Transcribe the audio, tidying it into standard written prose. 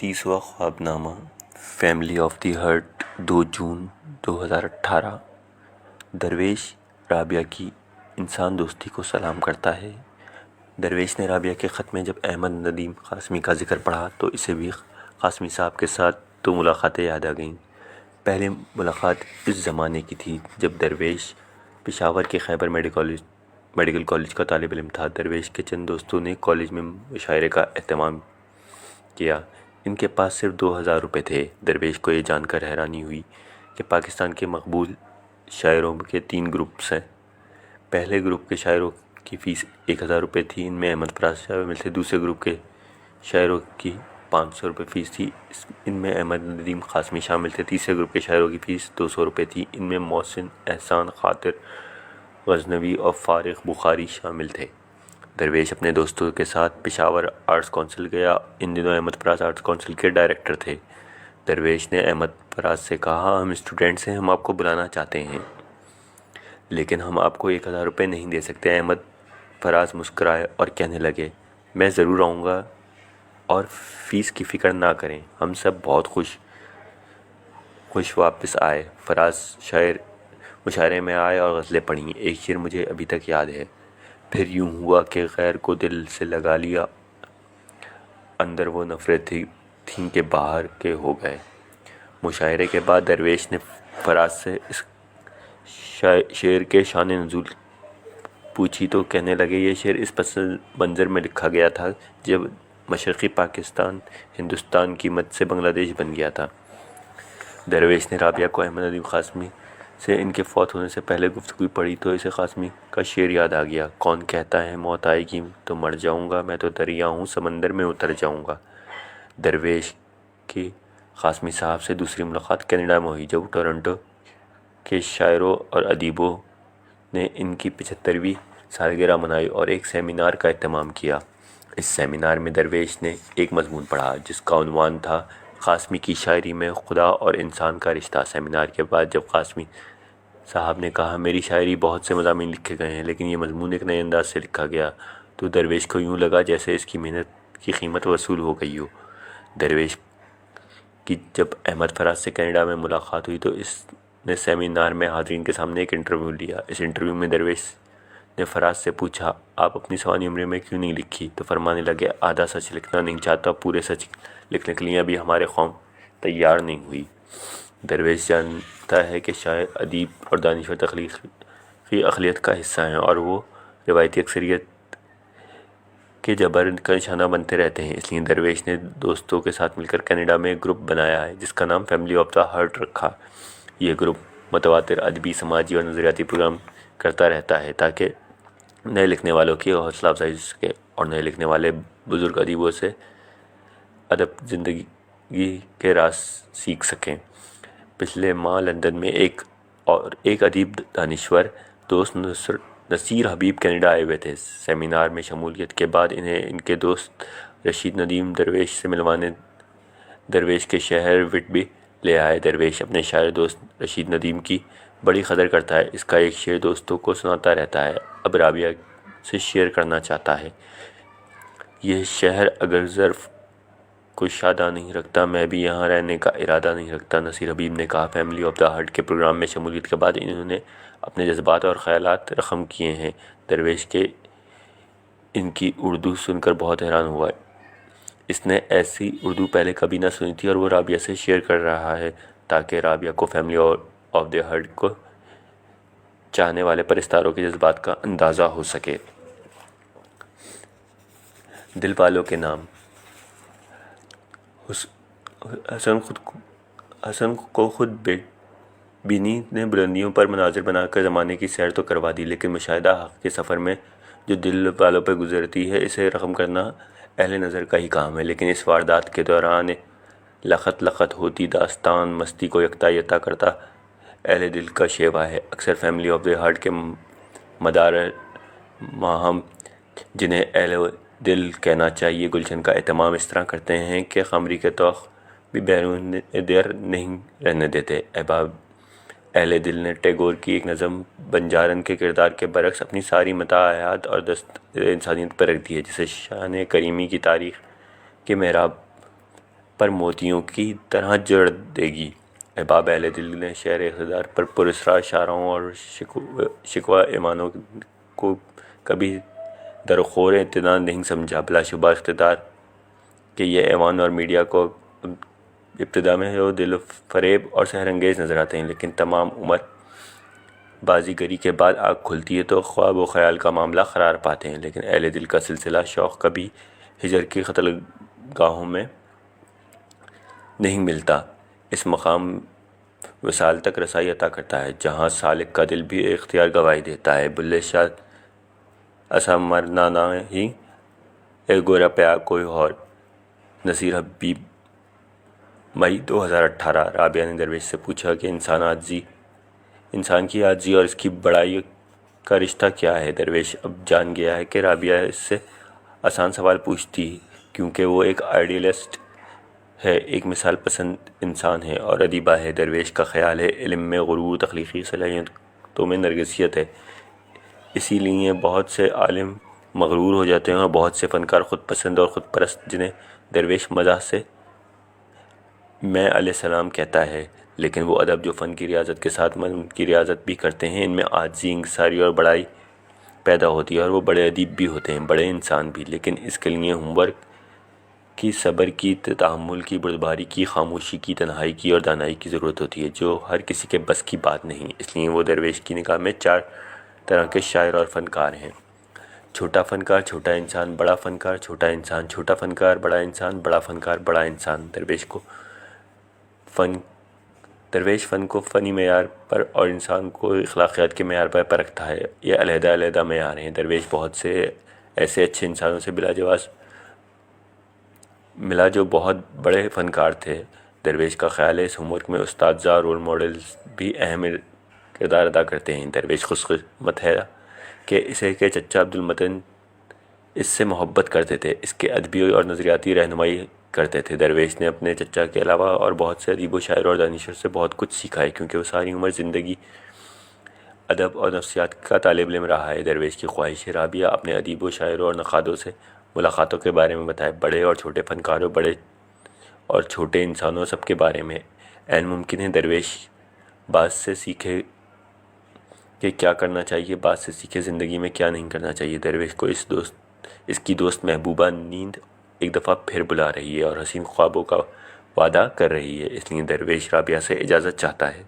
29واں خواب نامہ family of the hurt 2 جون 2018۔ درویش رابعہ کی انسان دوستی کو سلام کرتا ہے۔ درویش نے رابعہ کے خط میں جب احمد ندیم قاسمی کا ذکر پڑھا تو اسے بھی قاسمی صاحب کے ساتھ 2 ملاقاتیں یاد آ گئیں۔ پہلی ملاقات اس زمانے کی تھی جب درویش پشاور کے خیبر میڈیکل کالج کا طالب علم تھا۔ درویش کے چند دوستوں نے کالج میں مشاعرے کا اہتمام کیا۔ ان کے پاس صرف 2000 روپے تھے۔ درویش کو یہ جان کر حیرانی ہوئی کہ پاکستان کے مقبول شاعروں کے 3 گروپس ہیں۔ پہلے گروپ کے شاعروں کی فیس 1000 روپے تھی، ان میں احمد فراز شامل تھے۔ دوسرے گروپ کے شاعروں کی 500 روپے فیس تھی، ان میں احمد ندیم قاسمی شامل تھے۔ تیسرے گروپ کے شاعروں کی فیس 200 روپے تھی، ان میں محسن، احسان، خاطر غزنوی اور فارغ بخاری شامل تھے۔ درویش اپنے دوستوں کے ساتھ پشاور آرٹس کونسل گیا۔ ان دنوں احمد فراز آرٹس کونسل کے ڈائریکٹر تھے۔ درویش نے احمد فراز سے کہا، ہم اسٹوڈنٹس ہیں، ہم آپ کو بلانا چاہتے ہیں، لیکن ہم آپ کو 1000 روپے نہیں دے سکتے۔ احمد فراز مسکرائے اور کہنے لگے، میں ضرور آؤں گا اور فیس کی فکر نہ کریں۔ ہم سب بہت خوش واپس آئے۔ فراز مشاعرے میں آئے اور غزلیں پڑھیں۔ ایک شعر مجھے ابھی تک یاد ہے، پھر یوں ہوا کہ غیر کو دل سے لگا لیا، اندر وہ نفرت تھیں کہ باہر کے ہو گئے۔ مشاعرے کے بعد درویش نے فراز سے اس شعر کے شان نزول پوچھی تو کہنے لگے، یہ شعر اس پس منظر میں لکھا گیا تھا جب مشرقی پاکستان ہندوستان کی مدد سے بنگلہ دیش بن گیا تھا۔ درویش نے رابعہ کو احمد ندیم قاسمی سے ان کے فوت ہونے سے پہلے گفتگو پڑھی تو اسے قاسمی کا شعر یاد آ گیا، کون کہتا ہے موت آئے گی تو مر جاؤں گا، میں تو دریا ہوں سمندر میں اتر جاؤں گا۔ درویش کی قاسمی صاحب سے دوسری ملاقات کینیڈا میں ہوئی، جب ٹورنٹو کے شاعروں اور ادیبوں نے ان کی 75ویں سالگرہ منائی اور ایک سیمینار کا اہتمام کیا۔ اس سیمینار میں درویش نے ایک مضمون پڑھا جس کا عنوان تھا قاسمی کی شاعری میں خدا اور انسان کا رشتہ۔ سیمینار کے بعد جب قاسمی صاحب نے کہا، میری شاعری بہت سے مضامین لکھے گئے ہیں لیکن یہ مضمون ایک نئے انداز سے لکھا گیا، تو درویش کو یوں لگا جیسے اس کی محنت کی قیمت وصول ہو گئی ہو۔ درویش کی جب احمد فراز سے کینیڈا میں ملاقات ہوئی تو اس نے سیمینار میں حاضرین کے سامنے ایک انٹرویو لیا۔ اس انٹرویو میں درویش نے فراز سے پوچھا، آپ اپنی سوانی عمر میں کیوں نہیں لکھی؟ تو فرمانے لگے، آدھا سچ لکھنا نہیں چاہتا، پورے سچ لکھنے کے لیے ابھی ہمارے قوم تیار نہیں ہوئی۔ درویش جانتا ہے کہ شاعر، ادیب اور دانشور تخلیقی اقلیت کا حصہ ہیں اور وہ روایتی اکثریت کے جبر کا نشانہ بنتے رہتے ہیں، اس لیے درویش نے دوستوں کے ساتھ مل کر کینیڈا میں ایک گروپ بنایا ہے جس کا نام فیملی آف دا ہرٹ رکھا۔ یہ گروپ متواتر ادبی، سماجی اور نظریاتی پروگرام کرتا رہتا ہے تاکہ نئے لکھنے والوں کی حوصلہ افزائی ہو سکے اور نئے لکھنے والے بزرگ ادیبوں سے ادب زندگی کے راز سیکھ سکیں۔ پچھلے ماہ لندن میں ایک ادیب، دانشور، دوست نصیر حبیب کینیڈا آئے ہوئے تھے۔ سیمینار میں شمولیت کے بعد انہیں ان کے دوست رشید ندیم درویش سے ملوانے درویش کے شہر وٹبی لے آئے۔ درویش اپنے شاعر دوست رشید ندیم کی بڑی قدر کرتا ہے، اس کا ایک شعر دوستوں کو سناتا رہتا ہے، اب رابعہ سے شیئر کرنا چاہتا ہے۔ یہ شہر اگر ظرف کوئی شادہ نہیں رکھتا، میں بھی یہاں رہنے کا ارادہ نہیں رکھتا، نصیر حبیب نے کہا۔ فیملی آف دا ہرٹ کے پروگرام میں شمولیت کے بعد انہوں نے اپنے جذبات اور خیالات رقم کیے ہیں۔ درویش کے ان کی اردو سن کر بہت حیران ہوا، اس نے ایسی اردو پہلے کبھی نہ سنی تھی اور وہ رابعہ سے شیئر کر رہا ہے تاکہ رابعہ کو فیملی آف دا ہرٹ کو چاہنے والے پرستاروں کے جذبات کا اندازہ ہو سکے۔ دل والوں کے نام۔ حسن کو خود بینی نے بلندیوں پر مناظر بنا کر زمانے کی سیر تو کروا دی، لیکن مشاہدہ حق کے سفر میں جو دل والوں پہ گزرتی ہے اسے رقم کرنا اہل نظر کا ہی کام ہے۔ لیکن اس واردات کے دوران لخت لخت ہوتی داستان مستی کو یکتا کرتا اہل دل کا شیوا ہے۔ اکثر فیملی آف دا ہرٹ کے مدار ماہم، جنہیں اہل دل کہنا چاہیے، گلشن کا اہتمام اس طرح کرتے ہیں کہ قمری کے طوق بھی بیرون دیر نہیں رہنے دیتے۔ احباب اہل دل نے ٹیگور کی ایک نظم بنجارن کے کردار کے برعکس اپنی ساری متاع حیات اور دست انسانیت پر رکھ دی ہے، جسے شان کریمی کی تاریخ کے محراب پر موتیوں کی طرح جڑ دے گی۔ احباب اہل دل نے شہر اقتدار پر پراسرار اشاروں اور شکوہ ایوانوں کو کبھی درخور اعتدال نہیں سمجھا۔ بلا شبہ اقتدار کے یہ ایوان اور میڈیا کو ابتدا میں وہ دل فریب اور سحر انگیز نظر آتے ہیں، لیکن تمام عمر بازیگری کے بعد آنکھ کھلتی ہے تو خواب و خیال کا معاملہ قرار پاتے ہیں۔ لیکن اہل دل کا سلسلہ شوق کبھی ہجر کی قتل گاہوں میں نہیں ملتا۔ اس مقام وصال تک رسائی عطا کرتا ہے جہاں سالک کا دل بھی اختیار گواہی دیتا ہے۔ بلے شاہ اسا مرنا ہی اے گورا پیا کوئی اور۔ نصیر حبیب، مئی 2018۔ رابعہ نے درویش سے پوچھا کہ انسان کی عاجزی اور اس کی بڑائی کا رشتہ کیا ہے؟ درویش اب جان گیا ہے کہ رابعہ اس سے آسان سوال پوچھتی کیونکہ وہ ایک آئیڈیلسٹ ہے، ایک مثال پسند انسان ہے اور ادیبہ ہے۔ درویش کا خیال ہے علم میں غرور، تخلیقی صلاحیتوں میں نرگسیت ہے، اسی لیے بہت سے عالم مغرور ہو جاتے ہیں اور بہت سے فنکار خود پسند اور خود پرست، جنہیں درویش مزاح سے میں علیہ السلام کہتا ہے، لیکن وہ ادب جو فن کی ریاضت کے ساتھ من کی ریاضت بھی کرتے ہیں، ان میں عاجزی، انکساری اور بڑائی پیدا ہوتی ہے، اور وہ بڑے ادیب بھی ہوتے ہیں، بڑے انسان بھی، لیکن اس کے لیے ہوم ورک کی، صبر کی، تحمل کی، بردباری کی، خاموشی کی، تنہائی کی اور دانائی کی ضرورت ہوتی ہے، جو ہر کسی کے بس کی بات نہیں۔ اس لیے وہ درویش کی نگاہ میں 4 طرح کے شاعر اور فنکار ہیں: چھوٹا فنکار، چھوٹا انسان، بڑا فنکار، چھوٹا انسان، چھوٹا فنکار، بڑا انسان، بڑا فنکار، بڑا انسان۔ درویش فن کو فنی معیار پر اور انسان کو اخلاقیات کے معیار پر پرکھتا ہے۔ یہ علیحدہ علیحدہ معیار ہیں۔ درویش بہت سے ایسے اچھے انسانوں سے بلاجواز ملا جو بہت بڑے فنکار تھے۔ درویش کا خیال ہے اس ہوم ورک میں اساتذہ، رول ماڈلز بھی اہم کردار ادا کرتے ہیں۔ درویش خوش قسمت ہے کہ اسے کے چچا عبدالمتن اس سے محبت کرتے تھے، اس کے ادبی اور نظریاتی رہنمائی کرتے تھے۔ درویش نے اپنے چچا کے علاوہ اور بہت سے ادیب و شاعر اور دانشور سے بہت کچھ سیکھا ہے، کیونکہ وہ ساری عمر زندگی ادب اور نفسیات کا طالب علم رہا ہے۔ درویش کی خواہش ہے رابعہ اپنے ادیب و شاعروں اور نقادوں سے ملاقاتوں کے بارے میں بتائے، بڑے اور چھوٹے فنکاروں، بڑے اور چھوٹے انسانوں، سب کے بارے میں۔ عین ممکن ہے درویش بعض سے سیکھے کہ کیا کرنا چاہیے، بعض سے سیکھے زندگی میں کیا نہیں کرنا چاہیے۔ درویش کو اس کی دوست محبوبہ نیند ایک دفعہ پھر بلا رہی ہے اور حسین خوابوں کا وعدہ کر رہی ہے، اس لیے درویش رابعہ سے اجازت چاہتا ہے۔